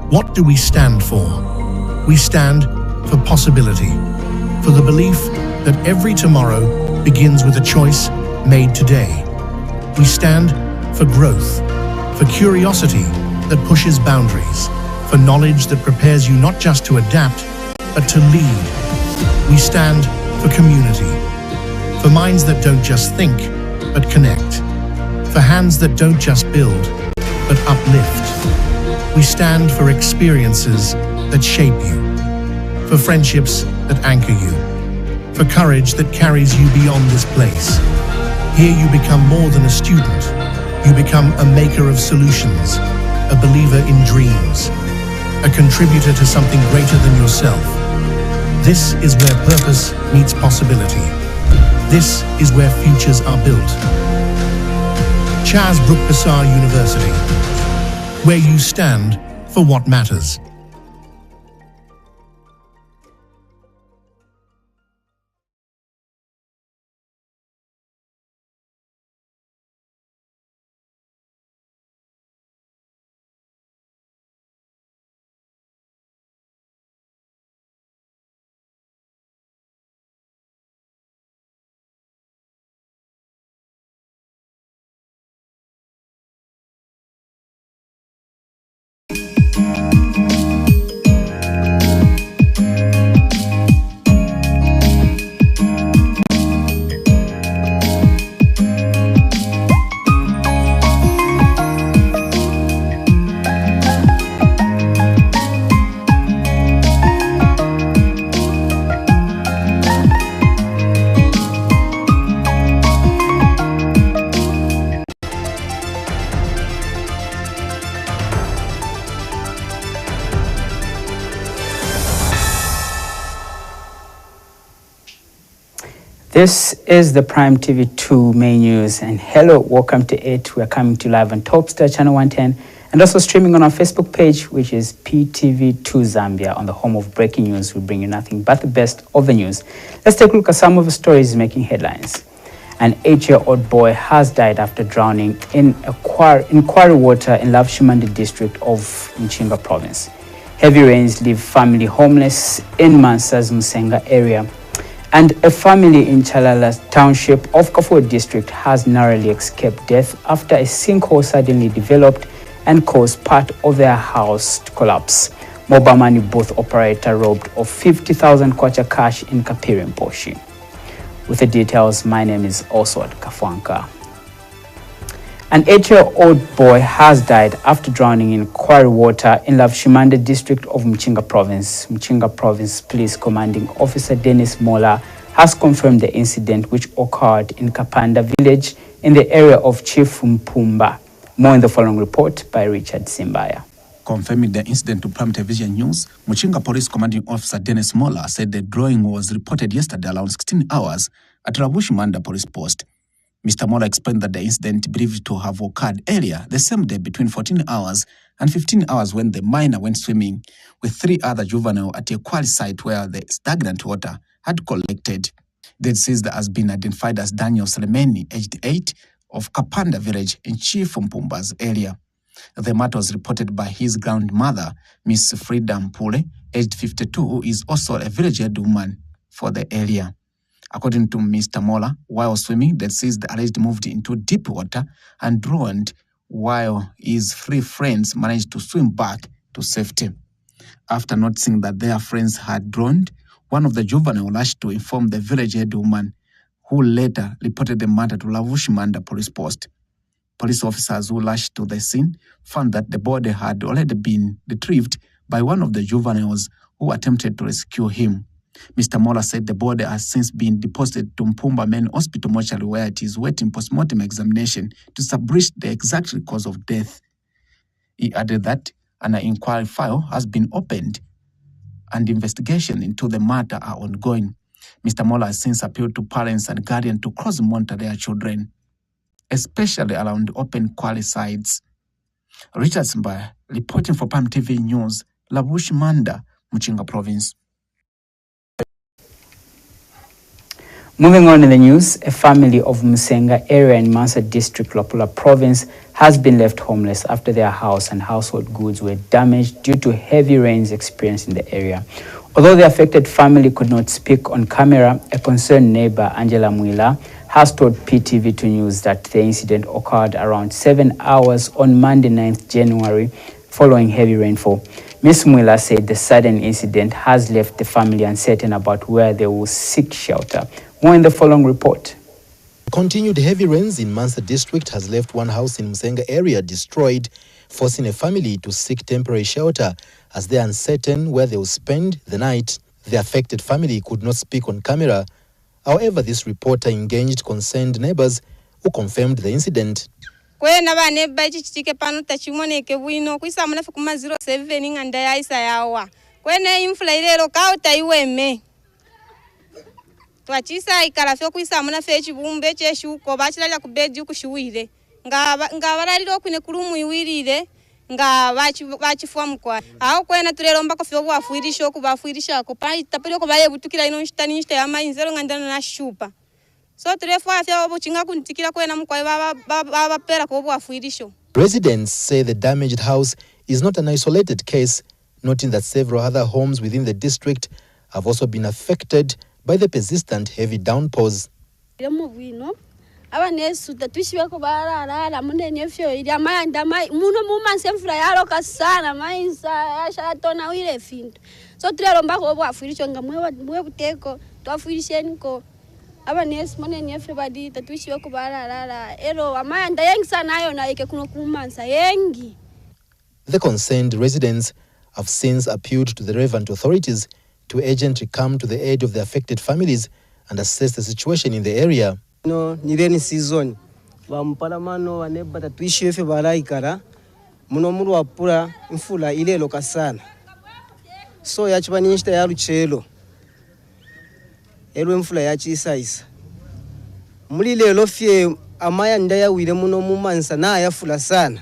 What do we stand for? We stand for possibility, for the belief that every tomorrow begins with a choice made today. We stand for growth, for curiosity that pushes boundaries, for knowledge that prepares you not just to adapt, but to lead. We stand for community, for minds that don't just think, but connect, for hands that don't just build, but uplift. We stand for experiences that shape you, for friendships that anchor you, for courage that carries you beyond this place. Here you become more than a student. You become a maker of solutions, a believer in dreams, a contributor to something greater than yourself. This is where purpose meets possibility. This is where futures are built. Chas Brookbasar University, where you stand for what matters. This is the Prime TV 2 main news, and hello, welcome to it. We are coming to live on Topstar Channel 110 and also streaming on our Facebook page, which is PTV2 Zambia. On the home of breaking news, we bring you nothing but the best of the news. Let's take a look at some of the stories making headlines. An 8-year-old boy has died after drowning in quarry water in Lavshimande district of Mchinga province. Heavy rains leave family homeless in Mansa's Musenga area. And a family in CHALALA township of KAFUE district has narrowly escaped death after a sinkhole suddenly developed and caused part of their house to collapse. Mobile money booth operator robbed of 50,000 kwacha cash in KAPIRI, MPOSHI. With the details, my name is Oswald Kafuanka. An 8-year-old boy has died after drowning in quarry water in Lavshimande district of Mchinga province. Mchinga province police commanding officer Dennis Mola has confirmed the incident, which occurred in Kapanda village in the area of Chief Mpumba. More in the following report by Richard Simbaya. Confirming the incident to Prime Television News, Mchinga Police Commanding Officer Dennis Mola said the drawing was reported yesterday around 16 hours at Lavshimande Police Post. Mr. Mola explained that the incident believed to have occurred earlier the same day between 14 hours and 15 hours when the minor went swimming with 3 other juveniles at a quarry site where the stagnant water had collected. The deceased has been identified as Daniel Selemeni, aged 8, of Kapanda village in Chief Mpumba's area. The matter was reported by his grandmother, Miss Frida Mpule, aged 52, who is also a village head woman for the area. According to Mr. Mola, while swimming, the deceased allegedly moved into deep water and drowned, while his 3 friends managed to swim back to safety. After noticing that their friends had drowned, one of the juveniles rushed to inform the village head woman, who later reported the matter to Lavshimande Police Post. Police officers who rushed to the scene found that the body had already been retrieved by one of the juveniles who attempted to rescue him. Mr. Mola said the body has since been deposited to Mpumba Main Hospital mortuary, where it is waiting post-mortem examination to establish the exact cause of death. He added that an inquiry file has been opened and investigation into the matter are ongoing. Mr. Mola has since appealed to parents and guardians to cross-monitor their children, especially around open quarry sites. Richard Simbaya, reporting for Prime TV News, Lavshimande, Mchinga Province. Moving on in the news, a family of Musenga area in Mansa district, Luapula province, has been left homeless after their house and household goods were damaged due to heavy rains experienced in the area. Although the affected family could not speak on camera, a concerned neighbor, Angela Mwila, has told PTV2 News that the incident occurred around 7 hours on Monday, 9th January, following heavy rainfall. Ms. Mwila said the sudden incident has left the family uncertain about where they will seek shelter. More in the following report. Continued heavy rains in Mansa district has left one house in Musenga area destroyed, forcing a family to seek temporary shelter as they are uncertain where they will spend the night. The affected family could not speak on camera. However, this reporter engaged concerned neighbors who confirmed the incident. Kwena bane bachichike pano tachimoneke bwino kwisa munafe kuma 07 nganda yaisa yawa kwene imfula ilero kauta iweme twachisa ikarafyo kwisa munafe chibumbe cheshuko bachilala kubedi kushuwire nga baraliro kwine kulumu iwirire nga bachifwa mukwa aho kwena tureromba ko fyo bwafuirisho kubafuirisha ko pa tapero ko baye butukira ino nshitani nshita ya mainzero ngandana na shupa. So residents say the damaged house is not an isolated case, noting that several other homes within the district have also been affected by the persistent heavy downpours. The concerned residents have since appealed to the relevant authorities to urgently come to the aid of the affected families and assess the situation in the area. No, ni rainy season. Vampalamano vaneba tatuishi efe baraikara muno muri wapura mfula ilelo kasana. So yachivanishita yaruchelo. Ero mfula yachisaisa. Muri lelo fye amaya ndaya wire muno mumansa na yafula sana.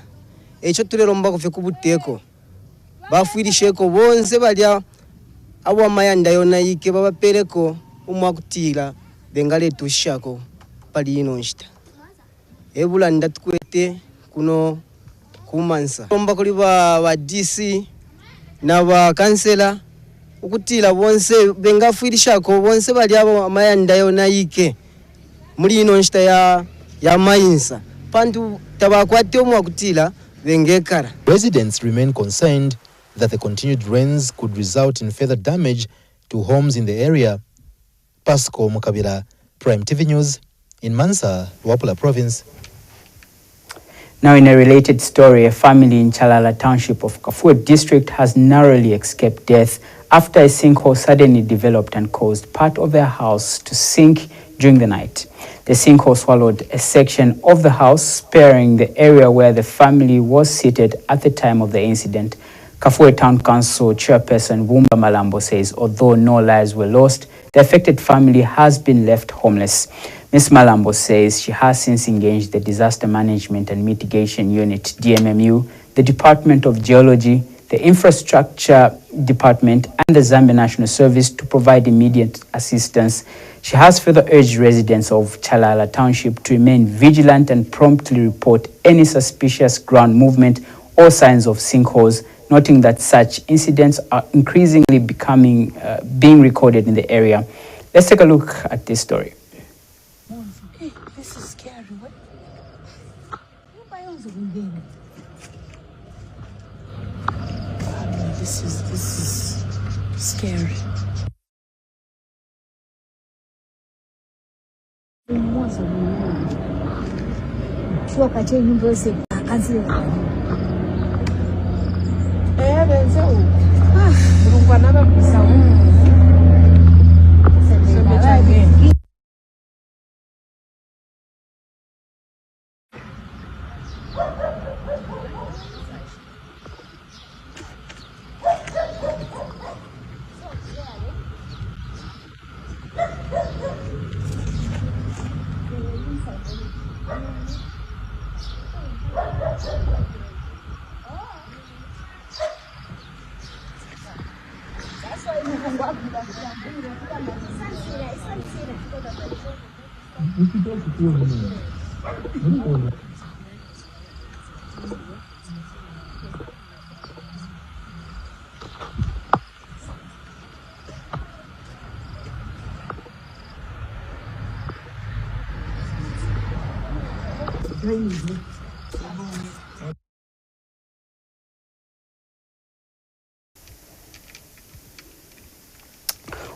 Echo tureromba ko fye kubuteko. Bafuirisheko bonse balya abo amaya ndayo nayike babapereko umwakutira bengale tushako pali ino nshita. Ebula ndatukwete kuno kumansa. Romba kuli ba DC na ba kansela ukutila bonse bengafuirishako bonse balya abo amaya ndayo nayike. Muri ino nshita ya mainsa. Pantu tabakwate umwakutira bengekara. Residents remain concerned that the continued rains could result in further damage to homes in the area. Pasco Mukabira, Prime TV News, in Mansa, Luapula Province. Now, in a related story, a family in CHALALA township of KAFUE district has narrowly escaped death after a sinkhole suddenly developed and caused part of their house to sink during the night. The sinkhole swallowed a section of the house, sparing the area where the family was seated at the time of the incident. KAFUE Town Council Chairperson Wumba Malambo says although no lives were lost, the affected family has been left homeless. Ms. Malambo says she has since engaged the Disaster Management and Mitigation Unit, DMMU, the Department of Geology, the Infrastructure Department, and the Zambia National Service to provide immediate assistance. She has further urged residents of CHALALA Township to remain vigilant and promptly report any suspicious ground movement or signs of sinkholes, noting that such incidents are increasingly being recorded in the area. Let's take a look at this story. Hey, this is scary. What? This is scary.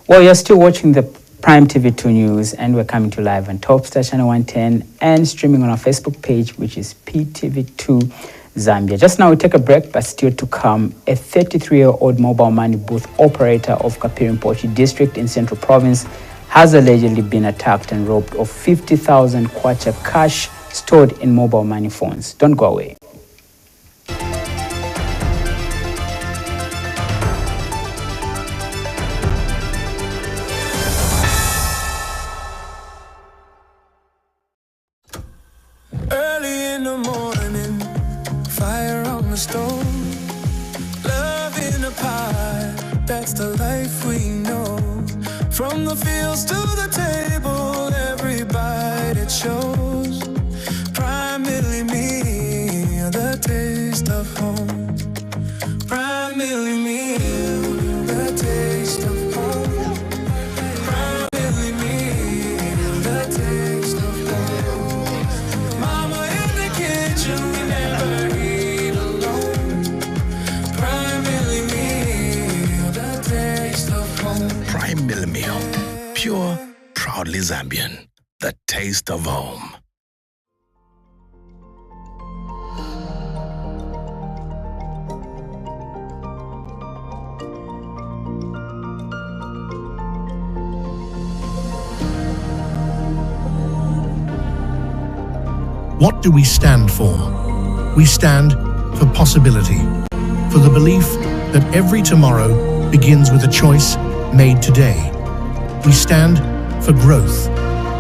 Well, you're still watching the Prime TV2 News, and we're coming to live on Topstar Channel 110 and streaming on our Facebook page, which is PTV2 Zambia. Just now we take a break, but still to come, a 33-year-old mobile money booth operator of KAPIRI MPOSHI district in Central Province has allegedly been attacked and robbed of 50,000 kwacha cash stored in mobile money phones. Don't go away. Early in the morning, fire on the stove, love in a pie, that's the life we know. From the fields to the table, every bite it shows. Primarily me, the taste of home. Primarily me, the taste of home. Primarily me, the taste of home. Mama in the kitchen, we never eat alone. Primarily me, the taste of home. Prime Mill Meal, pure, proudly Zambian, the taste of home. What do we stand for? We stand for possibility, for the belief that every tomorrow begins with a choice made today. We stand for growth,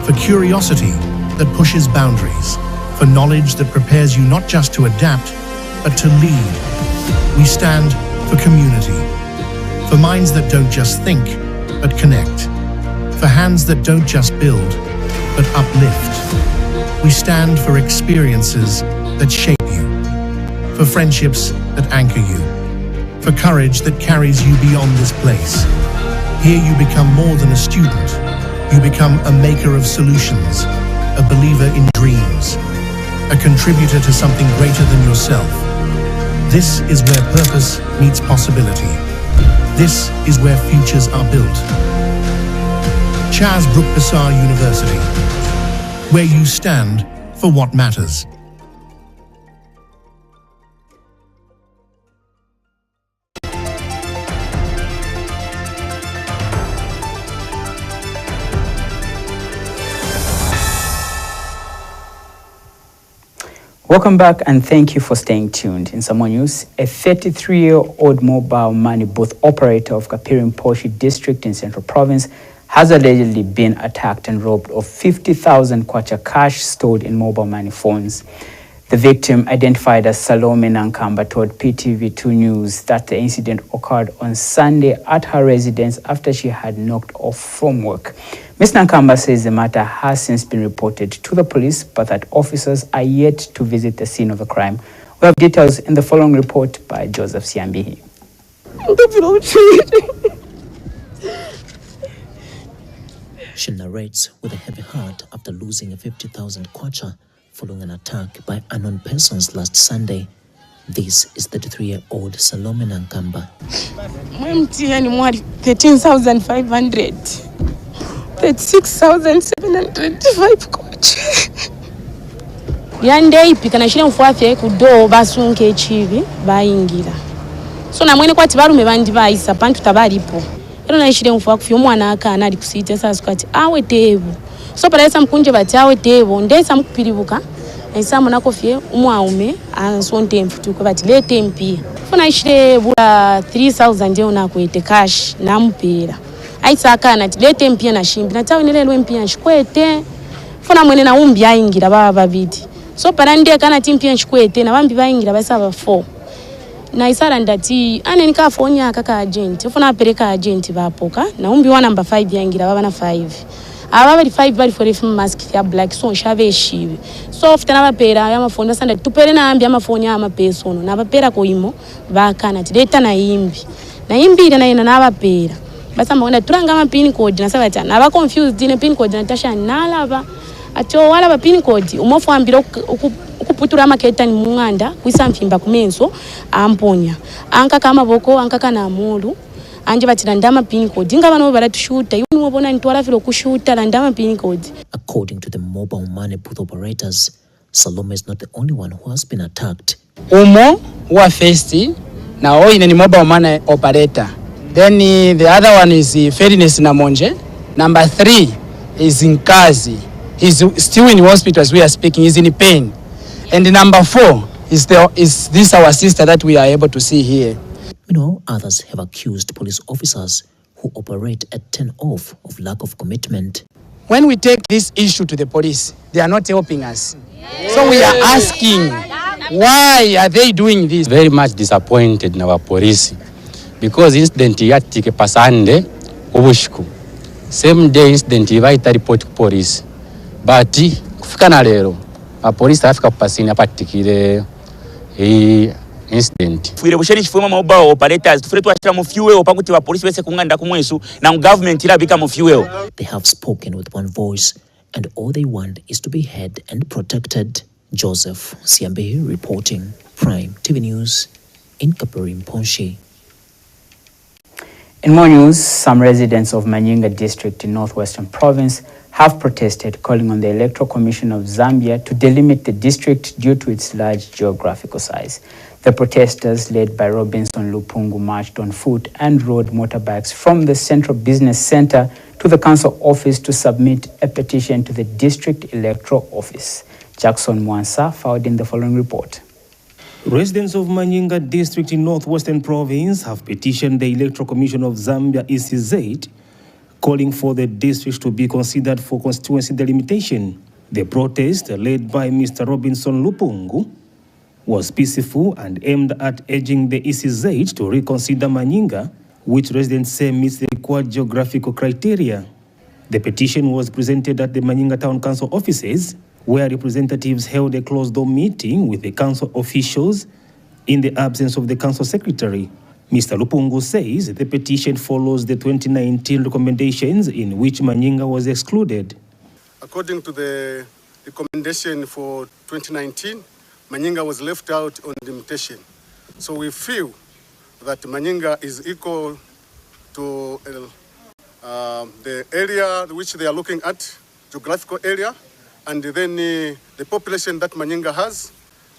for curiosity that pushes boundaries, for knowledge that prepares you not just to adapt, but to lead. We stand for community, for minds that don't just think, but connect, for hands that don't just build, but uplift. We stand for experiences that shape you, for friendships that anchor you, for courage that carries you beyond this place. Here you become more than a student. You become a maker of solutions, a believer in dreams, a contributor to something greater than yourself. This is where purpose meets possibility. This is where futures are built. Charles Brook Bassar University, where you stand for what matters. Welcome back and thank you for staying tuned. In some more news, a 33-year-old mobile money booth operator of KAPIRI MPOSHI district in Central Province has allegedly been attacked and robbed of 50,000 kwacha cash stored in mobile money phones. The victim, identified as Salome Nankamba, told PTV2 News that the incident occurred on Sunday at her residence after she had knocked off from work. Ms. Nankamba says the matter has since been reported to the police, but that officers are yet to visit the scene of the crime. We have details in the following report by Joseph Siambihi. She narrates with a heavy heart after losing a 50,000 kwacha following an attack by unknown persons last Sunday. This is 33-year-old Salome Nankamba. MTN mwari 13,500. 36,725 kwacha. Yande ipikana shire mfuafye kudo basunke chivi bayingira. So na mwene kwati barume bandi bayisa pantu tabalipo. Ero na ishire mfuwa kufyo mwana akana ali kusite sasa kwati awe tebu. So paresa mkunje bati awe tebu ndesa mukupiribuka. Esa mwana kofye umwaume ansonte mfutuko bati lete mpia. Funa ishire bula 3,000 je unakwete cash na mpira. Aisa akana ati lete mpia na shimbi na tawe nilelwe mpia nchikwete. Funa mwene na umbi ayingira baba babidi. So parande kana timpia nchikwete na bambi bayingira basa ba 4. Na isara ndati ane nikafonya kaka agent ufuna pereka agent bapoka na umbi wa number 5 yangira baba na 5 aba bali 5 bali for FM mask ya black so nshave eshiwe so ofte n'abapera y'amafoni asanda tupere nambi amafoni y'amapeso ono n'abapera ko imo bakana tideta na imbire na ina n'abapera basamba wenda turanga ama pin code nasaba ati naba confused ne pin code natasha nalaba ati wala ba pin code umofu ambira ukuputura maketa ni munganda kwisamfimba kumenso amponya anka kama boko anka kana amulu anje batira ndama pin code inga bano baratushuta yuni mubona ntwala filo kushuta la ndama pin code. According to the mobile money booth operators, Salome is not the only one who has been attacked. Umo wa first na oine ni mobile money operator. Then the other one is Fairness Namonje. Number 3 is in Kazi. He's still in hospital as we are speaking. He's in pain. And number 4 is this our sister that we are able to see here. Meanwhile, others have accused police officers who operate at 10 off of lack of commitment. When we take this issue to the police, they are not helping us. So we are asking, why are they doing this? Very much disappointed in our police because incident yatike pasande ubushiku. Same day incident ivaita report to police. But kufika na lero, police afika kupasini apatikire incident. Fuire busheni chifuma mobile operators tufure twashira mu fuel opakuti ba police bese kunganda kumwesu na government irabika mu fuel. They have spoken with one voice and all they want is to be heard and protected. Joseph Siambe reporting, Prime TV News in KAPIRI, MPOSHI. In more news, some residents of MANYINGA district in Northwestern province have protested, calling on the Electoral Commission of Zambia to delimit the district due to its large geographical size. The protesters, led by Robinson Lupungu, marched on foot and rode motorbikes from the Central Business Center to the council office to submit a petition to the district electoral office. Jackson Mwansa filed in the following report. Residents of Manyinga district in Northwestern province have petitioned the Electoral Commission of Zambia ECZ, calling for the district to be considered for constituency delimitation. The protest, led by Mr. Robinson Lupungu, was peaceful and aimed at urging the ECZ to reconsider Manyinga, which residents say meets the required geographical criteria. The petition was presented at the Manyinga Town Council offices, where representatives held a closed-door meeting with the council officials in the absence of the council secretary. Mr. Lupungu says the petition follows the 2019 recommendations in which Manyinga was excluded. According to the recommendation for 2019, Manyinga was left out on delimitation. So we feel that Manyinga is equal to the area which they are looking at, geographical area, and then the population that Manyinga has,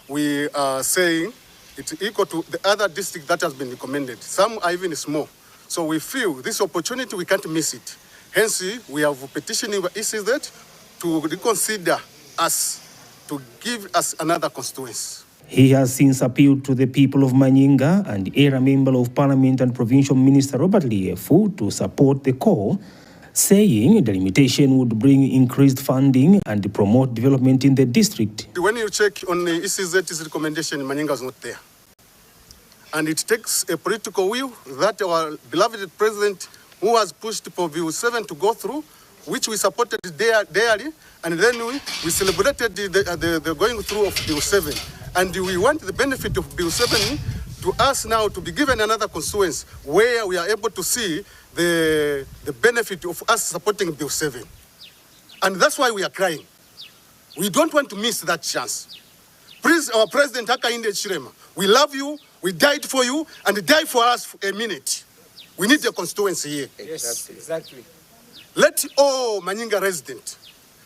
we are saying it's equal to the other district that has been recommended. Some are even small. So we feel this opportunity, we can't miss it. Hence, we have petitioning the ECZ to reconsider us, to give us another constituency. He has since appealed to the people of Manyinga and Era Member of Parliament and Provincial Minister Robert Liefu to support the call, saying the limitation would bring increased funding and promote development in the district. When you check on the ECZ's recommendation, Manyinga is not there. And it takes a political will that our beloved president, who has pushed for Bill 7 to go through, which we supported daily, and then we celebrated the going through of Bill 7. And we want the benefit of Bill 7 to us now to be given another constituency where we are able to see the benefit of us supporting Bill 7. And that's why we are crying. We don't want to miss that chance. Please, our President Hakainde Chirema, we love you, we died for you, and died for us for a minute. We need a constituency here. Yes, exactly. Let all Manyinga residents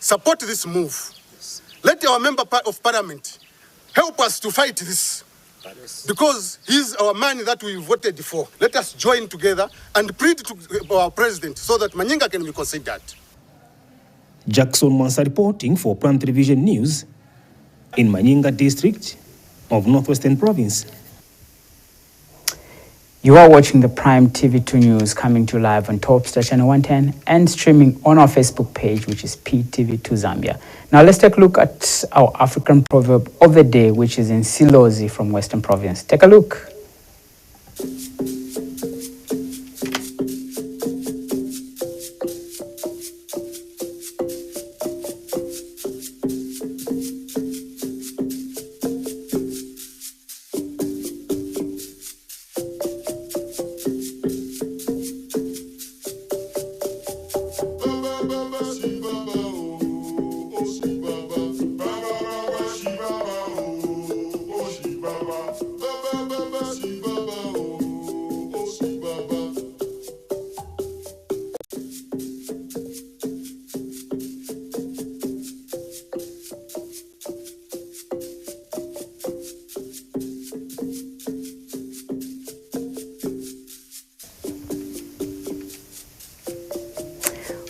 support this move. Yes. Let our member of parliament help us to fight this. Yes. Because he's our man that we voted for. Let us join together and plead to our president so that Manyinga can be considered. Jackson Mwansa reporting for Prime Television News in Manyinga district of Northwestern province. You are watching the Prime TV2 News, coming to you live on Topstar Channel 110 and streaming on our Facebook page, which is PTV2 Zambia. Now let's take a look at our African proverb of the day, which is in Silozi from Western Province. Take a look.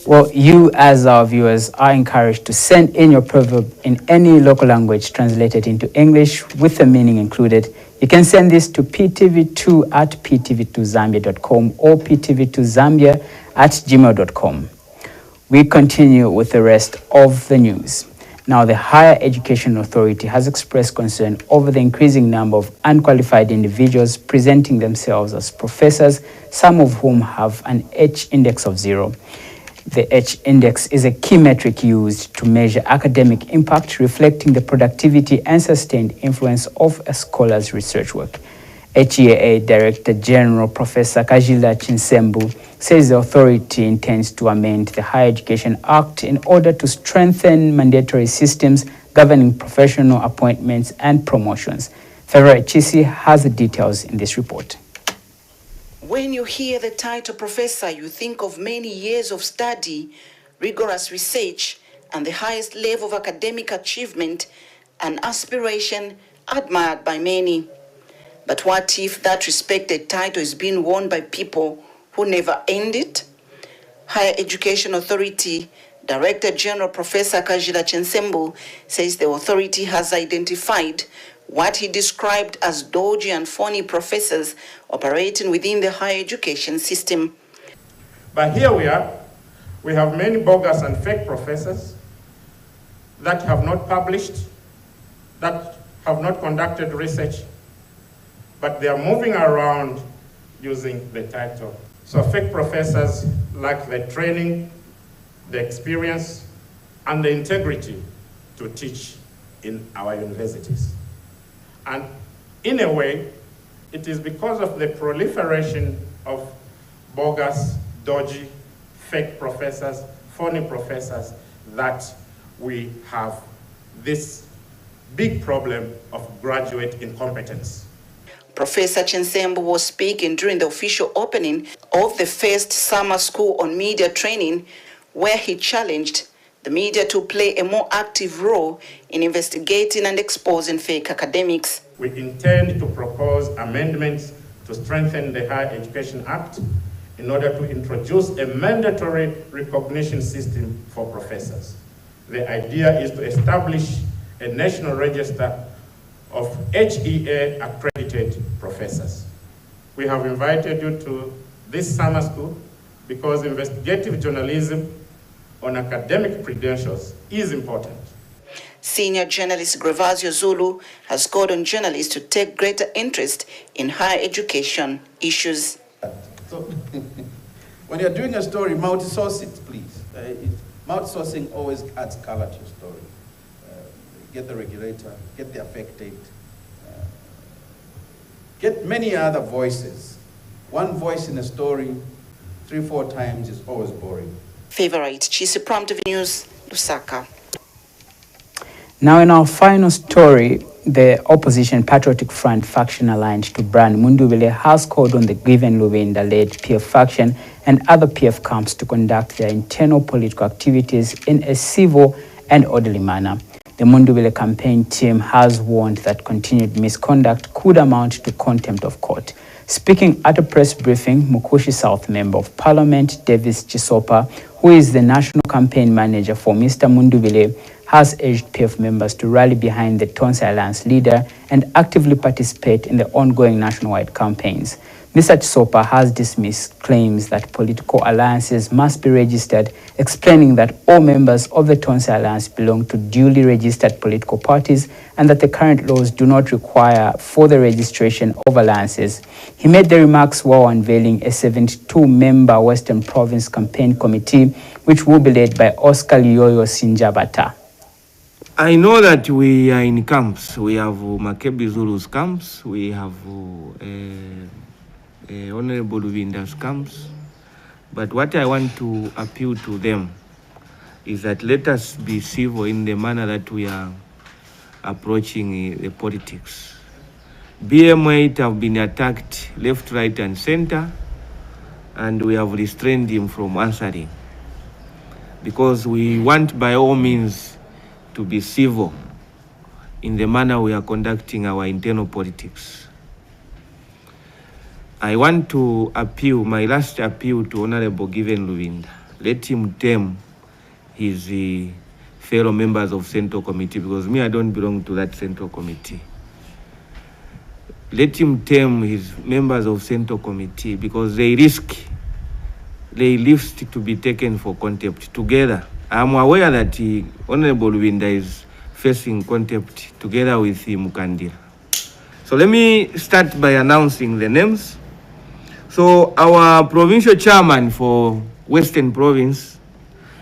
Well, you as our viewers are encouraged to send in your proverb in any local language translated into English with the meaning included. You can send this to ptv2@ptv2zambia.com or ptv2zambia@gmail.com. We continue with the rest of the news. Now, the Higher Education Authority has expressed concern over the increasing number of unqualified individuals presenting themselves as professors, some of whom have an H index of 0. The H index is a key metric used to measure academic impact, reflecting the productivity and sustained influence of a scholar's research work. HEAA Director General Professor Kajila Chinsembu says the authority intends to amend the Higher Education Act in order to strengthen mandatory systems governing professional appointments and promotions. Fevra Chisi has the details in this report. When you hear the title professor, you think of many years of study, rigorous research, and the highest level of academic achievement, an aspiration admired by many. But what if that respected title is being worn by people who never earned it? Higher Education Authority Director General Professor Kajila Chinsembu says the authority has identified what he described as dodgy and phony professors operating within the higher education system. But here we are. We have many bogus and fake professors that have not published, that have not conducted research, but they are moving around using the title. So fake professors lack the training, the experience, and the integrity to teach in our universities. And in a way, it is because of the proliferation of bogus, dodgy, fake professors, phony professors, that we have this big problem of graduate incompetence. Professor Chinsembu was speaking during the official opening of the first summer school on media training, where he challenged the media to play a more active role in investigating and exposing fake academics. We intend to propose amendments to strengthen the Higher Education Act in order to introduce a mandatory recognition system for professors. The idea is to establish a national register of HEA accredited professors. We have invited you to this summer school because investigative journalism on academic credentials is important. Senior journalist Grevasio Zulu has called on journalists to take greater interest in higher education issues. So, when you're doing a story, multi-source it, please. Multi-sourcing always adds color to your story. Get the regulator, get the affected, get many other voices. One voice in a story 3-4 times is always boring. Favorite Chisi Prime TV News, Lusaka. Now in our final story, the opposition Patriotic Front faction aligned to Brian Mundubile has called on the Given Lubinda-led PF faction and other PF camps to conduct their internal political activities in a civil and orderly manner. The Mundubile campaign team has warned that continued misconduct could amount to contempt of court. Speaking at a press briefing, Mukushi South Member of Parliament Davis Chisopa, who is the national campaign manager for Mr. Mundubile, has urged PF members to rally behind the Tonsa Alliance leader and actively participate in the ongoing nationwide campaigns. Mr. Chisopa has dismissed claims that political alliances must be registered, explaining that all members of the Tonsa Alliance belong to duly registered political parties and that the current laws do not require for the registration of alliances. He made the remarks while unveiling a 72-member Western Province Campaign Committee, which will be led by Oscar Liyoyo Sinjabata. I know that we are in camps. We have Makebi Zulu's camps. We have Honorable Luvinda's camps. But what I want to appeal to them is that let us be civil in the manner that we are approaching the politics. BM8 have been attacked left, right, and center, and we have restrained him from answering because we want by all means to be civil in the manner we are conducting our internal politics. I want to appeal, my last appeal to Honorable Given Luvinda. Let him tame his fellow members of Central Committee, because me, I don't belong to that Central Committee. Let him tame his members of Central Committee because they risk to be taken for contempt together. I'm aware that Honorable Luvinda is facing contempt together with Mukandira. So let me start by announcing the names. So our provincial chairman for Western Province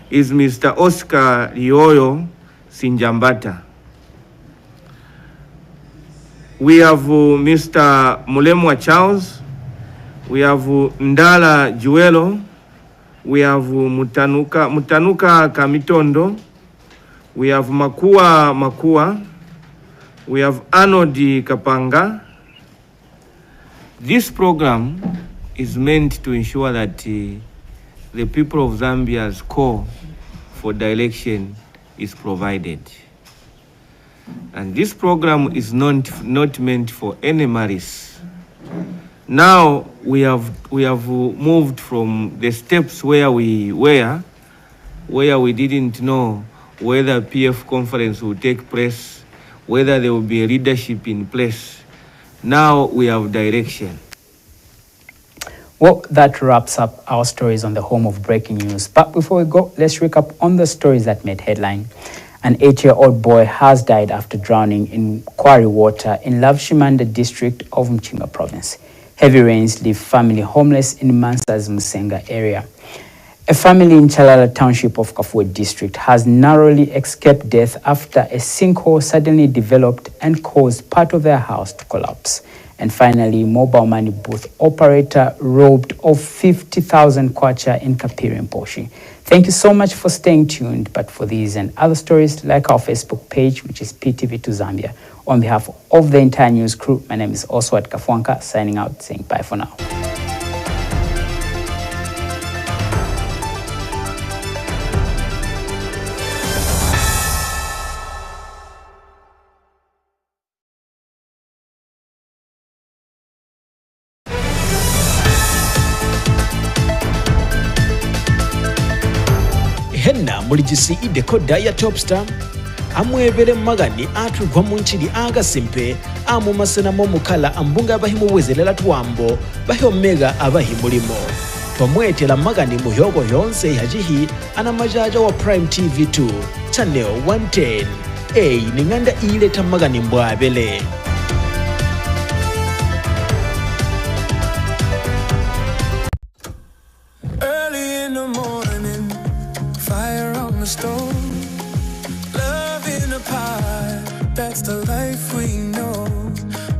is Mr. Oscar Rioyo Sinjambata. We have Mr. Mulemwa Charles. We have Ndala Juelo. We have Mutanuka Kamitondo. We have Makua. We have Anodi Kapanga. This program is meant to ensure that the people of Zambia's call for the election is provided. And this program is not meant for any malice. Now we have moved from the steps where we didn't know whether PF conference will take place, whether there will be a leadership in place. Now we have direction. Well, that wraps up our stories on the home of breaking news. But before we go, let's recap on the stories that made headline. An 8-year-old boy has died after drowning in quarry water in Lavshimanda district of Mchinga province. Heavy rains leave family homeless in Mansa's Musenga area. A family in CHALALA township of KAFUE district has narrowly escaped death after a sinkhole suddenly developed and caused part of their house to collapse. And finally, mobile money booth operator robbed of 50,000 kwacha in KAPIRI MPOSHI. Thank you so much for staying tuned. But for these and other stories, like our Facebook page, which is PTV2 Zambia. On behalf of the entire news crew, my name is Oswald Kafwanka, signing out, saying bye for now. Henna muligisi idekoda ya Topstar amwebere magani atugwa munchiri agasimpe amumasena momukala ambunga bahimu wezelela tuambo bahomega abahimulimo pamwetela magani muyogo yonse yajihi ana majaja wa Prime TV2 channel 110 ninganda ile tamagani mbwabele. Stone, love in a pie, that's the life we know.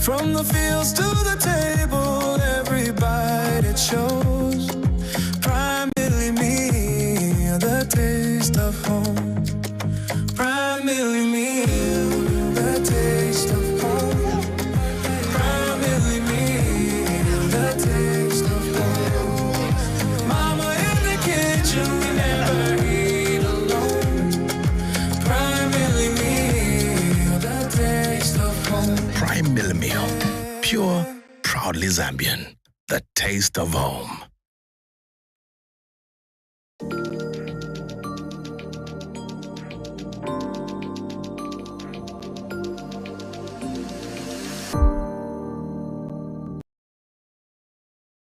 From the fields to the table, every bite it shows. Primarily me, the taste of home. Primarily me, the taste of home. Primarily me, the taste of home. Mama in the kitchen, we never eat. Prime Meal, pure, proudly Zambian, the taste of home.